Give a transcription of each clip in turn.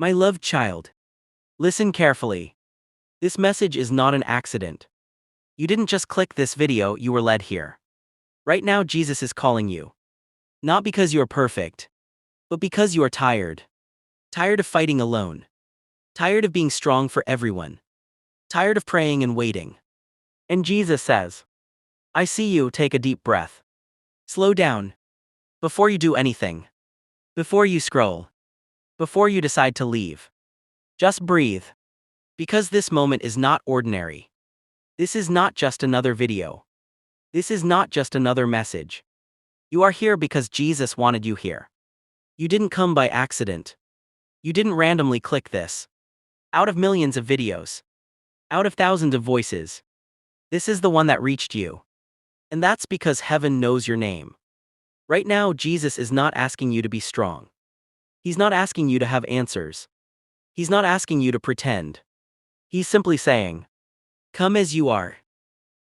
My loved child, listen carefully. This message is not an accident. You didn't just click this video, you were led here. Right now, Jesus is calling you. Not because you are perfect, but because you are tired. Tired of fighting alone. Tired of being strong for everyone. Tired of praying and waiting. And Jesus says, I see you. Take a deep breath. Slow down. Before you do anything. Before you scroll. Before you decide to leave. Just breathe. Because this moment is not ordinary. This is not just another video. This is not just another message. You are here because Jesus wanted you here. You didn't come by accident. You didn't randomly click this. Out of millions of videos. Out of thousands of voices. This is the one that reached you. And that's because heaven knows your name. Right now, Jesus is not asking you to be strong. He's not asking you to have answers. He's not asking you to pretend. He's simply saying, come as you are.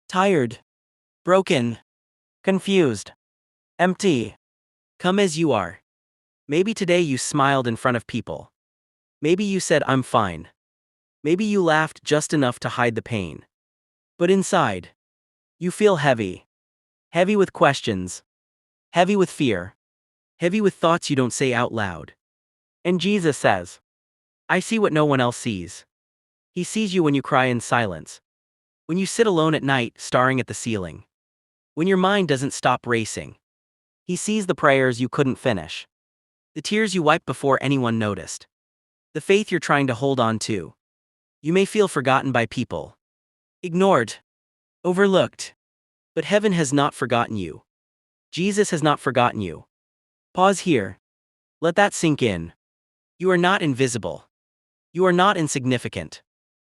Tired. Broken. Confused. Empty. Come as you are. Maybe today you smiled in front of people. Maybe you said, I'm fine. Maybe you laughed just enough to hide the pain. But inside, you feel heavy. Heavy with questions. Heavy with fear. Heavy with thoughts you don't say out loud. And Jesus says, I see what no one else sees. He sees you when you cry in silence. When you sit alone at night, staring at the ceiling. When your mind doesn't stop racing. He sees the prayers you couldn't finish. The tears you wiped before anyone noticed. The faith you're trying to hold on to. You may feel forgotten by people. Ignored. Overlooked. But heaven has not forgotten you. Jesus has not forgotten you. Pause here. Let that sink in. You are not invisible. You are not insignificant.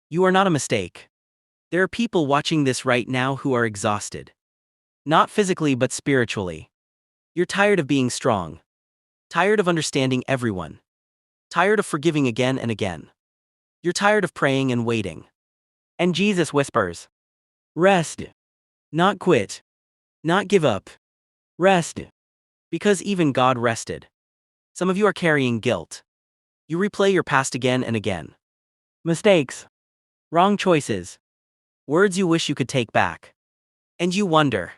You are not a mistake. There are people watching this right now who are exhausted. Not physically but spiritually. You're tired of being strong. Tired of understanding everyone. Tired of forgiving again and again. You're tired of praying and waiting. And Jesus whispers, rest. Not quit. Not give up. Rest. Because even God rested. Some of you are carrying guilt. You replay your past again and again. Mistakes. Wrong choices. Words you wish you could take back. And you wonder,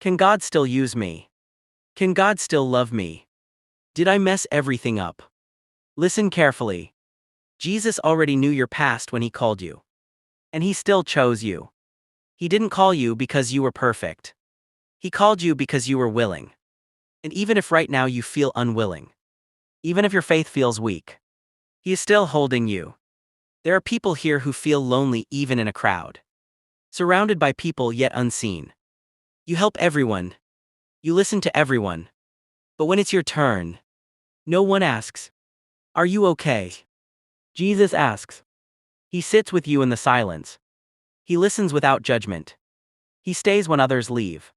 can God still use me? Can God still love me? Did I mess everything up? Listen carefully. Jesus already knew your past when he called you. And he still chose you. He didn't call you because you were perfect. He called you because you were willing. And even if right now you feel unwilling, even if your faith feels weak, he is still holding you. There are people here who feel lonely even in a crowd. Surrounded by people yet unseen. You help everyone. You listen to everyone. But when it's your turn, no one asks, are you okay? Jesus asks. He sits with you in the silence. He listens without judgment. He stays when others leave.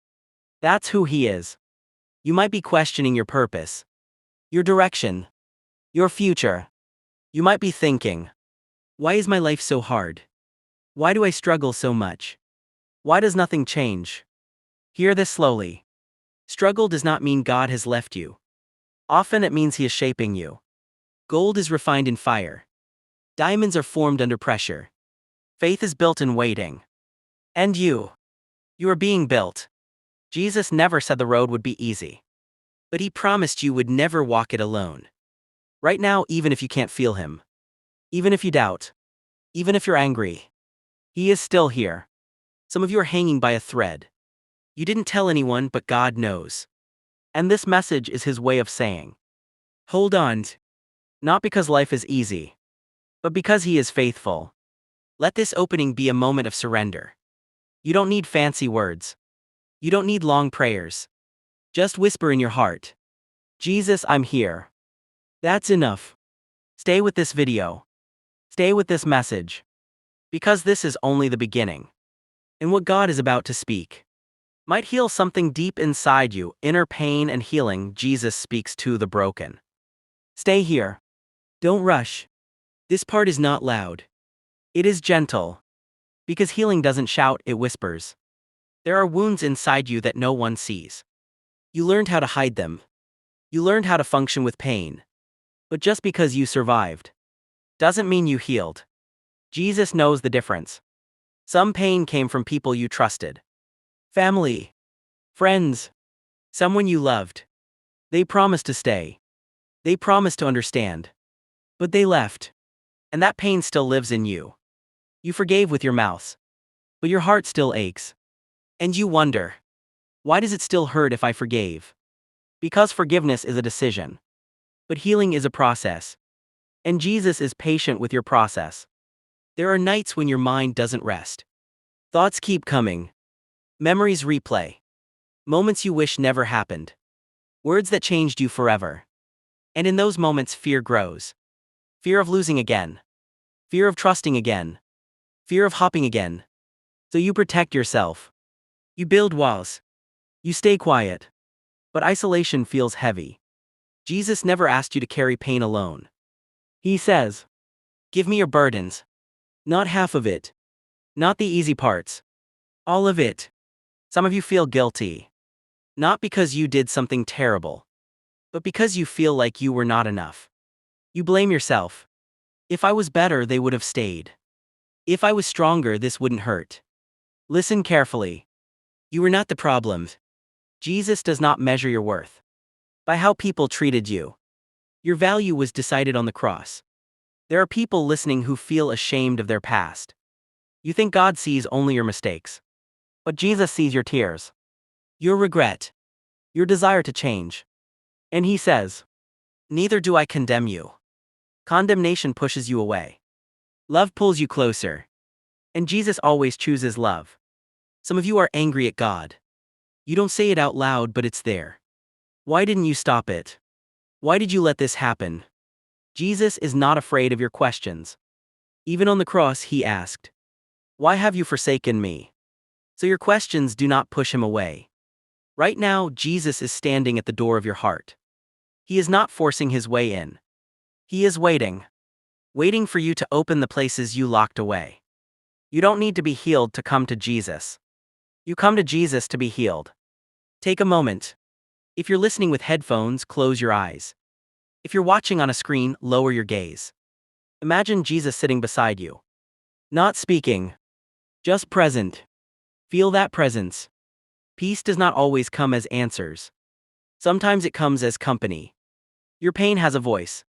That's who he is. You might be questioning your purpose, your direction, your future. You might be thinking, why is my life so hard? Why do I struggle so much? Why does nothing change? Hear this slowly. Struggle does not mean God has left you. Often it means he is shaping you. Gold is refined in fire. Diamonds are formed under pressure. Faith is built in waiting. And you are being built. Jesus never said the road would be easy. But he promised you would never walk it alone. Right now, even if you can't feel him, even if you doubt, even if you're angry, he is still here. Some of you are hanging by a thread. You didn't tell anyone, but God knows. And this message is his way of saying, hold on. Not because life is easy, but because he is faithful. Let this opening be a moment of surrender. You don't need fancy words. You don't need long prayers. Just whisper in your heart, Jesus, I'm here. That's enough. Stay with this video. Stay with this message. Because this is only the beginning. And what God is about to speak might heal something deep inside you, inner pain and healing. Jesus speaks to the broken. Stay here. Don't rush. This part is not loud. It is gentle. Because healing doesn't shout, it whispers. There are wounds inside you that no one sees. You learned how to hide them. You learned how to function with pain. But just because you survived doesn't mean you healed. Jesus knows the difference. Some pain came from people you trusted. Family, friends, someone you loved. They promised to stay. They promised to understand. But they left. And that pain still lives in you. You forgave with your mouth. But your heart still aches. And you wonder, why does it still hurt if I forgave? Because forgiveness is a decision. But healing is a process. And Jesus is patient with your process. There are nights when your mind doesn't rest. Thoughts keep coming. Memories replay. Moments you wish never happened. Words that changed you forever. And in those moments, fear grows. Fear of losing again. Fear of trusting again. Fear of hopping again. So you protect yourself. You build walls. You stay quiet. But isolation feels heavy. Jesus never asked you to carry pain alone. He says, "Give me your burdens." Not half of it. Not the easy parts. All of it. Some of you feel guilty. Not because you did something terrible, but because you feel like you were not enough. You blame yourself. If I was better, they would have stayed. If I was stronger, this wouldn't hurt. Listen carefully. You were not the problem. Jesus does not measure your worth by how people treated you. Your value was decided on the cross. There are people listening who feel ashamed of their past. You think God sees only your mistakes. But Jesus sees your tears, your regret, your desire to change. And he says, "Neither do I condemn you." Condemnation pushes you away. Love pulls you closer. And Jesus always chooses love. Some of you are angry at God. You don't say it out loud, but it's there. Why didn't you stop it? Why did you let this happen? Jesus is not afraid of your questions. Even on the cross, he asked, "Why have you forsaken me?" So your questions do not push him away. Right now, Jesus is standing at the door of your heart. He is not forcing his way in. He is waiting. Waiting for you to open the places you locked away. You don't need to be healed to come to Jesus. You come to Jesus to be healed. Take a moment. If you're listening with headphones, close your eyes. If you're watching on a screen, lower your gaze. Imagine Jesus sitting beside you. Not speaking. Just present. Feel that presence. Peace does not always come as answers. Sometimes it comes as company. Your pain has a voice.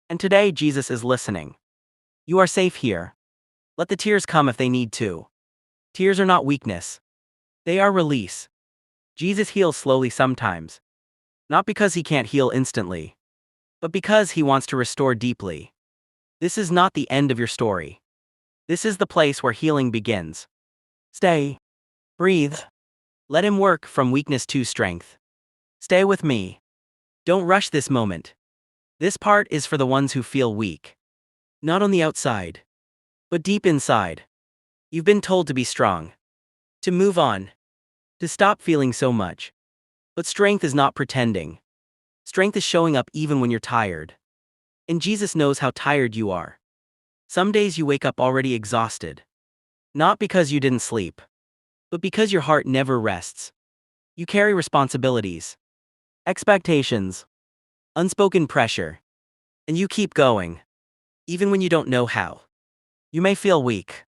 And today, Jesus is listening. You are safe here. Let the tears come if they need to. Tears are not weakness. They are release. Jesus heals slowly sometimes. Not because he can't heal instantly, but because he wants to restore deeply. This is not the end of your story. This is the place where healing begins. Stay. Breathe. Let him work from weakness to strength. Stay with me. Don't rush this moment. This part is for the ones who feel weak. Not on the outside, but deep inside. You've been told to be strong. To move on. To stop feeling so much. But strength is not pretending. Strength is showing up even when you're tired. And Jesus knows how tired you are. Some days you wake up already exhausted. Not because you didn't sleep, but because your heart never rests. You carry responsibilities, expectations, unspoken pressure. And you keep going, even when you don't know how. You may feel weak.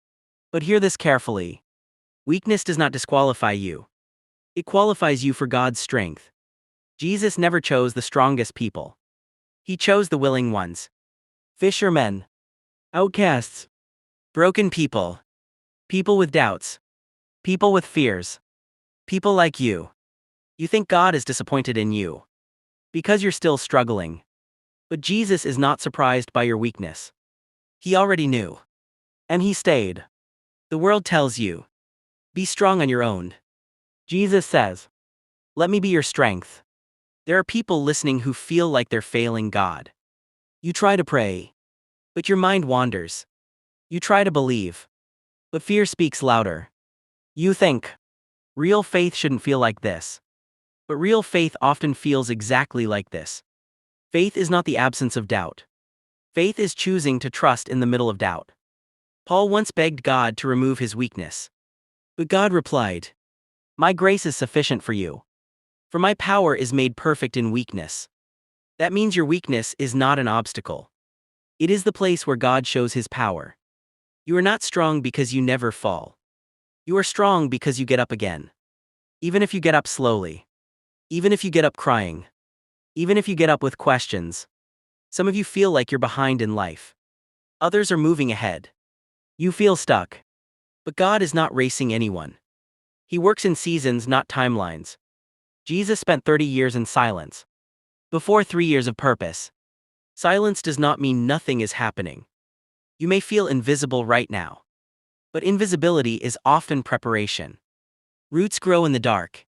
But hear this carefully. Weakness does not disqualify you. It qualifies you for God's strength. Jesus never chose the strongest people. He chose the willing ones. Fishermen, outcasts, broken people, people with doubts, people with fears, people like you. You think God is disappointed in you because you're still struggling. But Jesus is not surprised by your weakness. He already knew. And he stayed. The world tells you, be strong on your own. Jesus says, let me be your strength. There are people listening who feel like they're failing God. You try to pray, but your mind wanders. You try to believe, but fear speaks louder. You think, real faith shouldn't feel like this. But real faith often feels exactly like this. Faith is not the absence of doubt. Faith is choosing to trust in the middle of doubt. Paul once begged God to remove his weakness. But God replied, my grace is sufficient for you. For my power is made perfect in weakness. That means your weakness is not an obstacle. It is the place where God shows his power. You are not strong because you never fall. You are strong because you get up again. Even if you get up slowly. Even if you get up crying. Even if you get up with questions. Some of you feel like you're behind in life. Others are moving ahead. You feel stuck. But God is not racing anyone. He works in seasons, not timelines. Jesus spent 30 years in silence. Before 3 years of purpose. Silence does not mean nothing is happening. You may feel invisible right now. But invisibility is often preparation. Roots grow in the dark.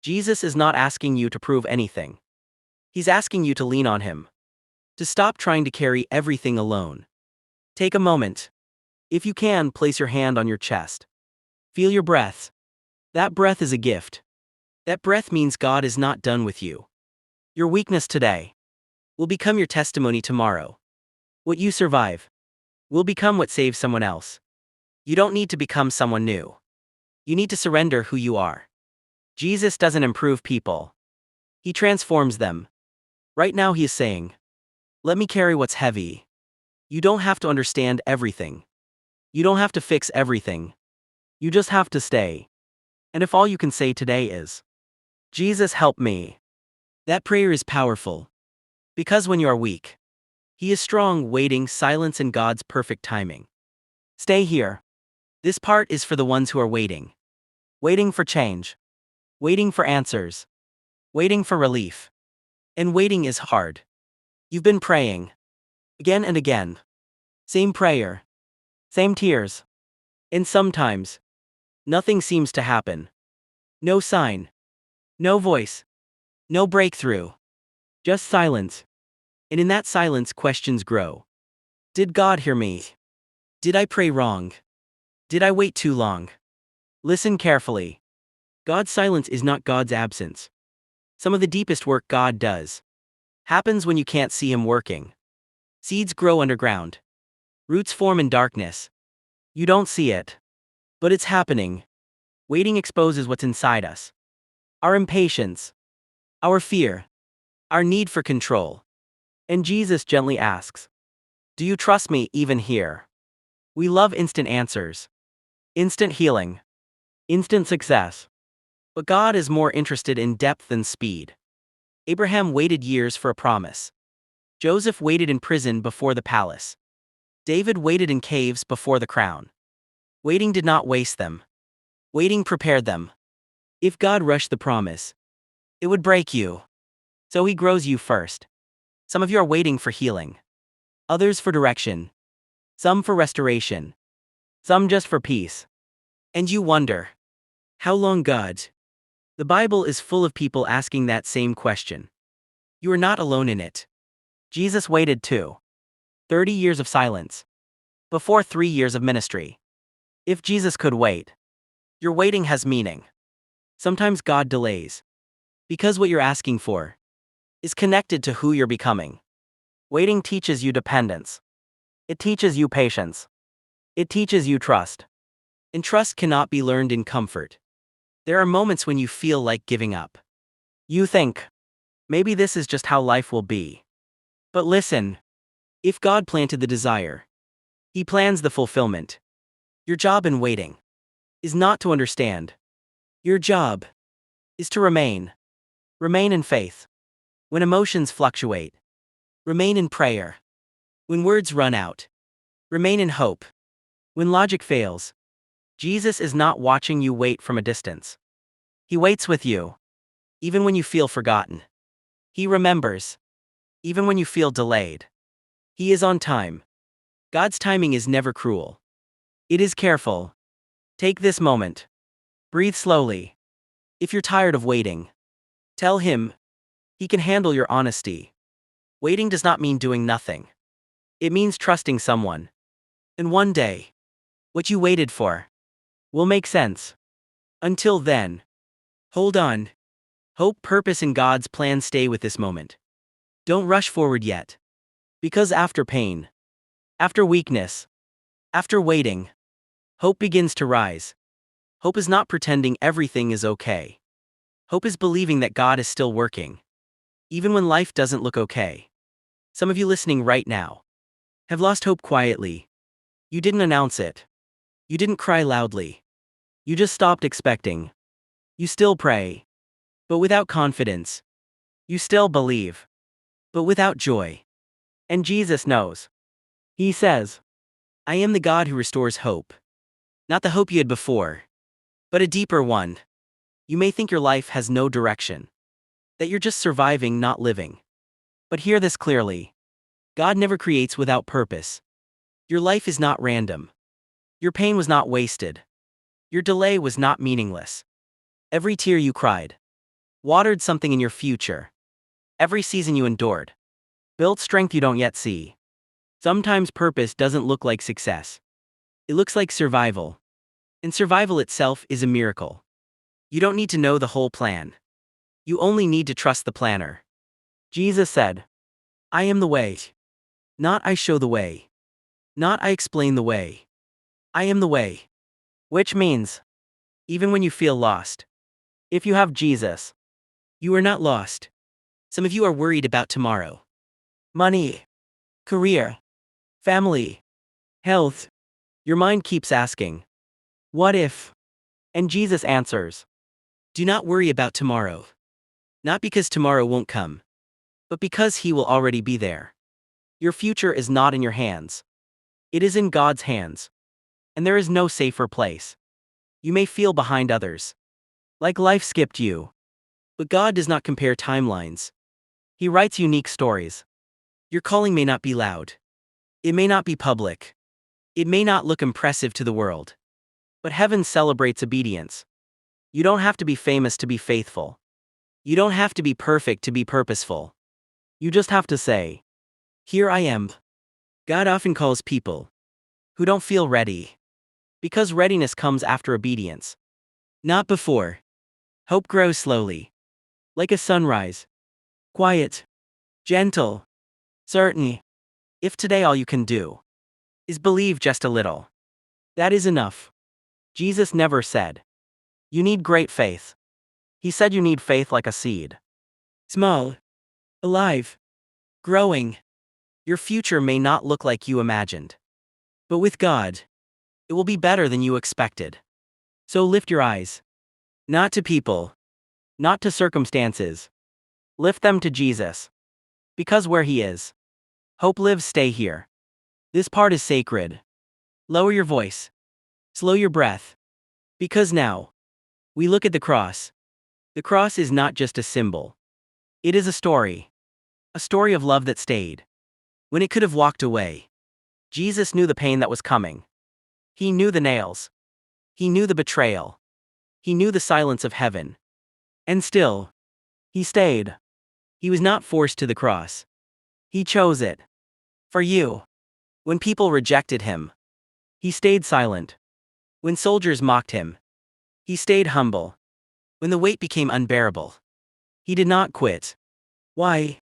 Jesus is not asking you to prove anything. He's asking you to lean on him. To stop trying to carry everything alone. Take a moment. If you can, place your hand on your chest. Feel your breath. That breath is a gift. That breath means God is not done with you. Your weakness today will become your testimony tomorrow. What you survive will become what saves someone else. You don't need to become someone new. You need to surrender who you are. Jesus doesn't improve people. He transforms them. Right now he is saying, let me carry what's heavy. You don't have to understand everything. You don't have to fix everything. You just have to stay. And if all you can say today is, Jesus, help me, that prayer is powerful. Because when you are weak, he is strong, waiting, silence in God's perfect timing. Stay here. This part is for the ones who are waiting. Waiting for change. Waiting for answers. Waiting for relief. And waiting is hard. You've been praying. Again and again. Same prayer. Same tears. And sometimes, nothing seems to happen. No sign. No voice. No breakthrough. Just silence. And in that silence, questions grow. Did God hear me? Did I pray wrong? Did I wait too long? Listen carefully. God's silence is not God's absence. Some of the deepest work God does happens when you can't see him working. Seeds grow underground. Roots form in darkness. You don't see it. But it's happening. Waiting exposes what's inside us. Our impatience. Our fear. Our need for control. And Jesus gently asks, do you trust me even here? We love instant answers. Instant healing. Instant success. But God is more interested in depth than speed. Abraham waited years for a promise. Joseph waited in prison before the palace. David waited in caves before the crown. Waiting did not waste them. Waiting prepared them. If God rushed the promise, it would break you. So he grows you first. Some of you are waiting for healing. Others for direction. Some for restoration. Some just for peace. And you wonder, how long, God? The Bible is full of people asking that same question. You are not alone in it. Jesus waited too. 30 years of silence. Before 3 years of ministry. If Jesus could wait, your waiting has meaning. Sometimes God delays. Because what you're asking for is connected to who you're becoming. Waiting teaches you dependence. It teaches you patience. It teaches you trust. And trust cannot be learned in comfort. There are moments when you feel like giving up. You think, maybe this is just how life will be. But listen, if God planted the desire, he plans the fulfillment. Your job in waiting is not to understand. Your job is to remain. Remain in faith. When emotions fluctuate, remain in prayer. When words run out, remain in hope. When logic fails, Jesus is not watching you wait from a distance. He waits with you, even when you feel forgotten. He remembers, even when you feel delayed. He is on time. God's timing is never cruel. It is careful. Take this moment. Breathe slowly. If you're tired of waiting, tell him. He can handle your honesty. Waiting does not mean doing nothing. It means trusting someone. And one day, what you waited for will make sense. Until then, hold on. Hope, purpose, and God's plan stay with this moment. Don't rush forward yet. Because after pain, after weakness, after waiting, hope begins to rise. Hope is not pretending everything is okay. Hope is believing that God is still working, even when life doesn't look okay. Some of you listening right now have lost hope quietly. You didn't announce it. You didn't cry loudly. You just stopped expecting. You still pray, but without confidence. You still believe, but without joy. And Jesus knows. He says, I am the God who restores hope. Not the hope you had before, but a deeper one. You may think your life has no direction, that you're just surviving, not living. But hear this clearly. God never creates without purpose. Your life is not random. Your pain was not wasted. Your delay was not meaningless. Every tear you cried watered something in your future. Every season you endured built strength you don't yet see. Sometimes purpose doesn't look like success. It looks like survival. And survival itself is a miracle. You don't need to know the whole plan. You only need to trust the planner. Jesus said, I am the way. Not I show the way. Not I explain the way. I am the way. Which means, even when you feel lost, if you have Jesus, you are not lost. Some of you are worried about tomorrow. Money, career, family, health. Your mind keeps asking, what if? And Jesus answers, do not worry about tomorrow. Not because tomorrow won't come, but because He will already be there. Your future is not in your hands. It is in God's hands. And there is no safer place. You may feel behind others, like life skipped you. But God does not compare timelines. He writes unique stories. Your calling may not be loud. It may not be public. It may not look impressive to the world. But heaven celebrates obedience. You don't have to be famous to be faithful. You don't have to be perfect to be purposeful. You just have to say, here I am. God often calls people who don't feel ready, because readiness comes after obedience, not before. Hope grows slowly, like a sunrise. Quiet, gentle, certain. If today all you can do is believe just a little, that is enough. Jesus never said, you need great faith. He said you need faith like a seed. Small, alive, growing. Your future may not look like you imagined. But with God, it will be better than you expected. So lift your eyes. Not to people. Not to circumstances. Lift them to Jesus. Because where He is, hope lives. Stay here. This part is sacred. Lower your voice. Slow your breath. Because now, we look at the cross. The cross is not just a symbol. It is a story. A story of love that stayed when it could have walked away. Jesus knew the pain that was coming. He knew the nails. He knew the betrayal. He knew the silence of heaven. And still, He stayed. He was not forced to the cross. He chose it. For you. When people rejected Him, He stayed silent. When soldiers mocked Him, He stayed humble. When the weight became unbearable, He did not quit. Why?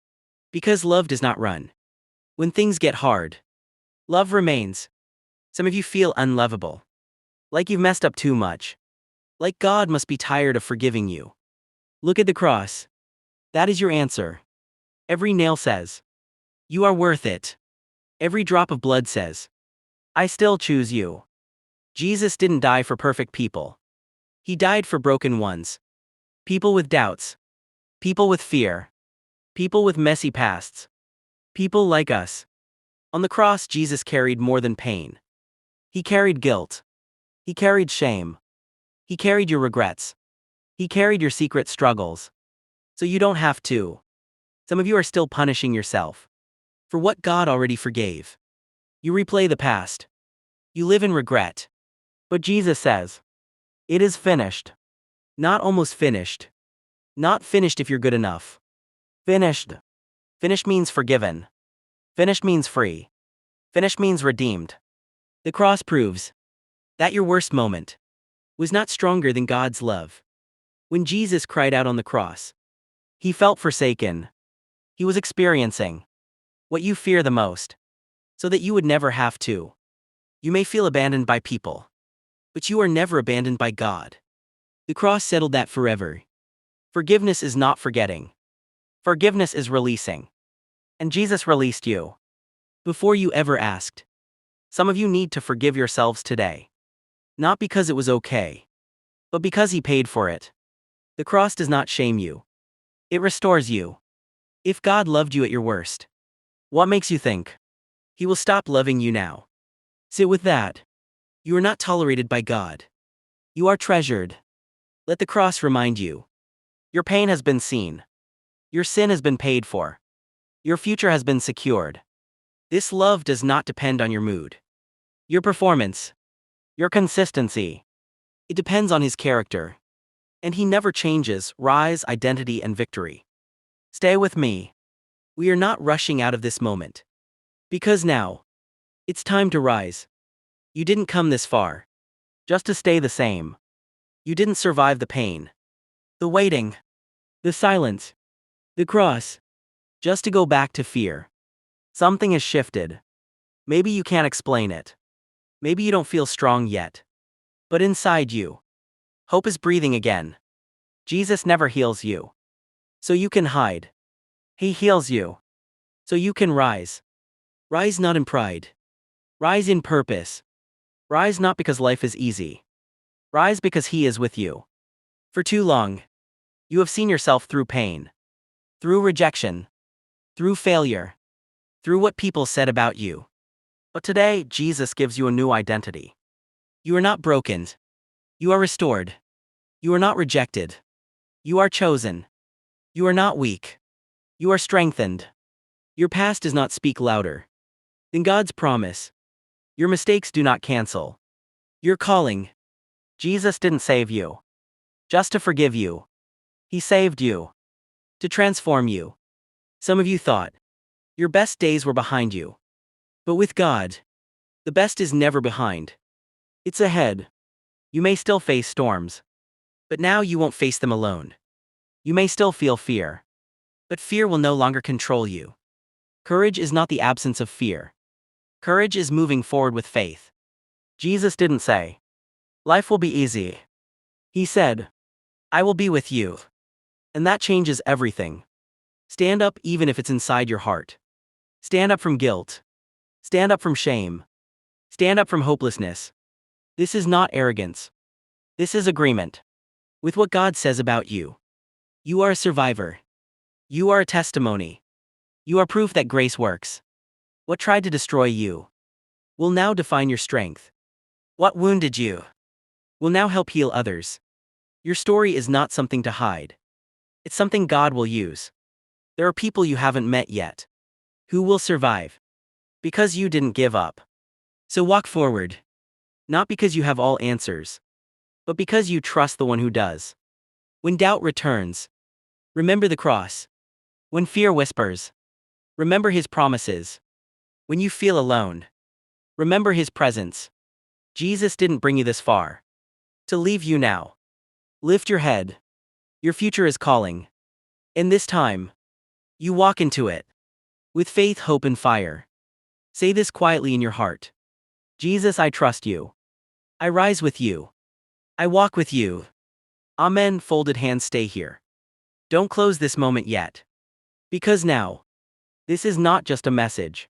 Because love does not run. When things get hard, love remains. Some of you feel unlovable. Like you've messed up too much. Like God must be tired of forgiving you. Look at the cross. That is your answer. Every nail says, you are worth it. Every drop of blood says, I still choose you. Jesus didn't die for perfect people. He died for broken ones. People with doubts. People with fear. People with messy pasts. People like us. On the cross, Jesus carried more than pain. He carried guilt. He carried shame. He carried your regrets. He carried your secret struggles. So you don't have to. Some of you are still punishing yourself for what God already forgave. You replay the past. You live in regret. But Jesus says, it is finished. Not almost finished. Not finished if you're good enough. Finished. Finished means forgiven. Finished means free. Finished means redeemed. The cross proves that your worst moment was not stronger than God's love. When Jesus cried out on the cross, He felt forsaken. He was experiencing what you fear the most, so that you would never have to. You may feel abandoned by people, but you are never abandoned by God. The cross settled that forever. Forgiveness is not forgetting. Forgiveness is releasing. And Jesus released you. before you ever asked. Some of you need to forgive yourselves today. Not because it was okay, but because He paid for it. The cross does not shame you. It restores you. If God loved you at your worst, what makes you think He will stop loving you now? Sit with that. You are not tolerated by God. You are treasured. Let the cross remind you. Your pain has been seen. Your sin has been paid for. Your future has been secured. This love does not depend on your mood, your performance, your consistency. It depends on His character. And He never changes: rise, identity, and victory. Stay with me. We are not rushing out of this moment. Because now, it's time to rise. You didn't come this far just to stay the same. You didn't survive the pain, the waiting, the silence, the cross, just to go back to fear. Something has shifted. Maybe you can't explain it. Maybe you don't feel strong yet. But inside you, hope is breathing again. Jesus never heals you so you can hide. He heals you so you can rise. Rise not in pride. Rise in purpose. Rise not because life is easy. Rise because He is with you. For too long, you have seen yourself through pain, through rejection, through failure, through what people said about you. But today, Jesus gives you a new identity. You are not broken. You are restored. You are not rejected. You are chosen. You are not weak. You are strengthened. Your past does not speak louder than God's promise. Your mistakes do not cancel your calling. Jesus didn't save you just to forgive you. He saved you to transform you. Some of you thought your best days were behind you. But with God, the best is never behind. It's ahead. You may still face storms, but now you won't face them alone. You may still feel fear, but fear will no longer control you. Courage is not the absence of fear. Courage is moving forward with faith. Jesus didn't say, life will be easy. He said, I will be with you. And that changes everything. Stand up even if it's inside your heart. Stand up from guilt. Stand up from shame. Stand up from hopelessness. This is not arrogance. This is agreement with what God says about you. You are a survivor. You are a testimony. You are proof that grace works. What tried to destroy you will now define your strength. What wounded you will now help heal others. Your story is not something to hide. It's something God will use. There are people you haven't met yet who will survive because you didn't give up. So walk forward. Not because you have all answers, but because you trust the one who does. When doubt returns, remember the cross. When fear whispers, remember His promises. When you feel alone, remember His presence. Jesus didn't bring you this far to leave you now. Lift your head. Your future is calling. And this time, you walk into it with faith, hope, and fire. Say this quietly in your heart. Jesus, I trust you. I rise with you. I walk with you. Amen. Folded hands, stay here. Don't close this moment yet. Because now, this is not just a message.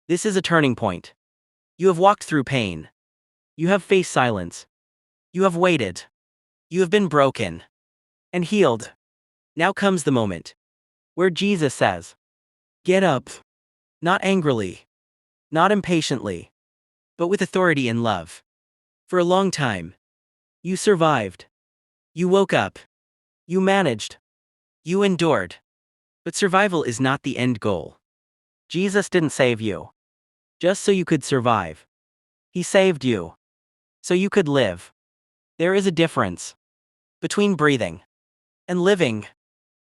This is a turning point. You have walked through pain. You have faced silence. You have waited. You have been broken and healed. Now comes the moment where Jesus says, get up. Not angrily, not impatiently, but with authority and love. For a long time, you survived. You woke up. You managed. You endured. But survival is not the end goal. Jesus didn't save you just so you could survive. He saved you so you could live. There is a difference between breathing and living.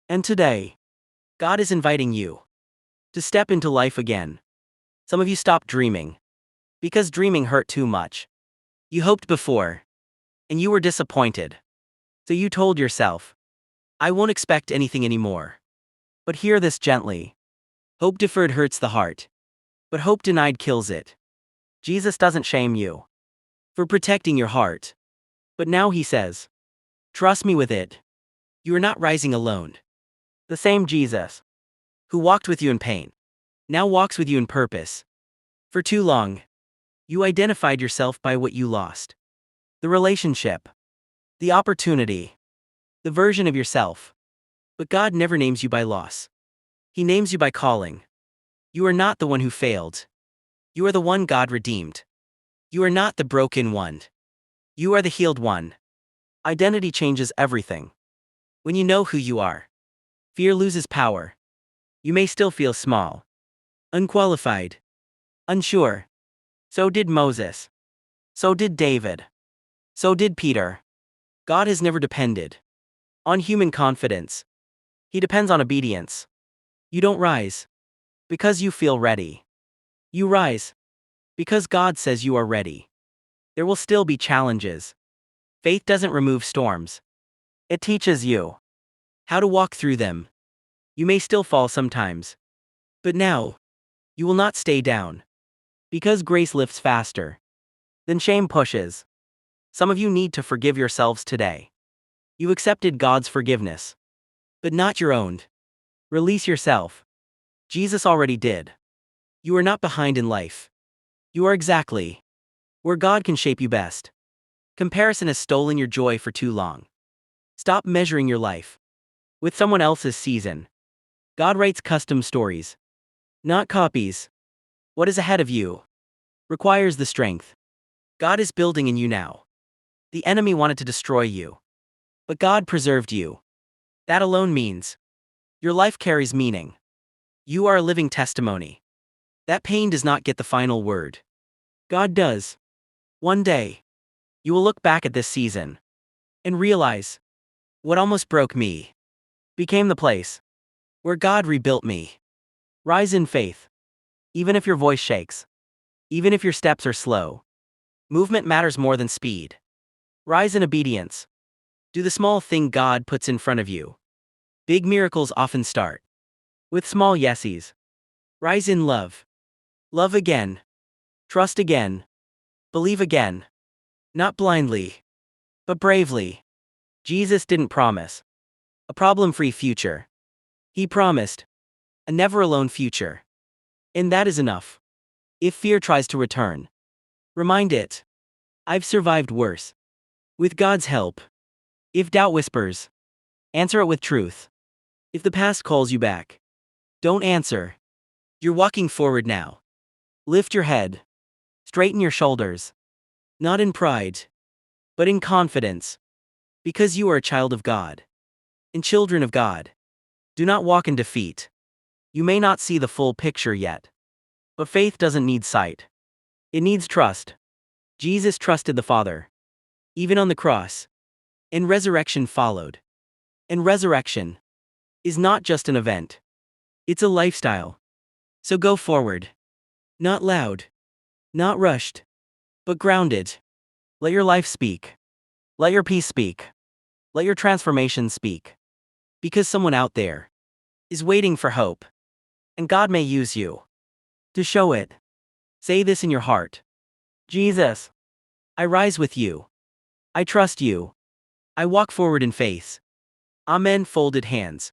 And today, God is inviting you to step into life again. Some of you stopped dreaming because dreaming hurt too much. You hoped before, and you were disappointed. So you told yourself, I won't expect anything anymore. But hear this gently. Hope deferred hurts the heart, but hope denied kills it. Jesus doesn't shame you for protecting your heart. But now He says, trust me with it. You are not rising alone. The same Jesus who walked with you in pain now walks with you in purpose. For too long, you identified yourself by what you lost. The relationship, the opportunity, the version of yourself. But God never names you by loss. He names you by calling. You are not the one who failed. You are the one God redeemed. You are not the broken one. You are the healed one. Identity changes everything. When you know who you are, fear loses power. You may still feel small, unqualified, unsure. So did Moses. So did David. So did Peter. God has never depended on human confidence. He depends on obedience. You don't rise because you feel ready. You rise because God says you are ready. There will still be challenges. Faith doesn't remove storms. It teaches you how to walk through them. You may still fall sometimes. But now, you will not stay down. Because grace lifts faster than shame pushes. Some of you need to forgive yourselves today. You accepted God's forgiveness, but not your own. Release yourself. Jesus already did. You are not behind in life. You are exactly where God can shape you best. Comparison has stolen your joy for too long. Stop measuring your life with someone else's season. God writes custom stories, not copies. What is ahead of you requires the strength God is building in you now. The enemy wanted to destroy you, but God preserved you. That alone means your life carries meaning. You are a living testimony. That pain does not get the final word. God does. One day, you will look back at this season and realize what almost broke me became the place where God rebuilt me. Rise in faith. Even if your voice shakes, even if your steps are slow, movement matters more than speed. Rise in obedience. Do the small thing God puts in front of you. Big miracles often start with small yeses. Rise in love. Love again. Trust again. Believe again. Not blindly, but bravely. Jesus didn't promise a problem-free future. He promised a never-alone future. And that is enough. If fear tries to return, remind it, I've survived worse. With God's help. If doubt whispers, answer it with truth. If the past calls you back, don't answer. You're walking forward now. Lift your head. Straighten your shoulders. Not in pride, but in confidence. Because you are a child of God. And children of God do not walk in defeat. You may not see the full picture yet. But faith doesn't need sight. It needs trust. Jesus trusted the Father, even on the cross. And resurrection followed. And resurrection is not just an event. It's a lifestyle. So go forward. Not loud. Not rushed. But grounded. Let your life speak. Let your peace speak. Let your transformation speak. Because someone out there is waiting for hope. And God may use you to show it. Say this in your heart. Jesus, I rise with you. I trust you. I walk forward in faith. Amen. Folded hands.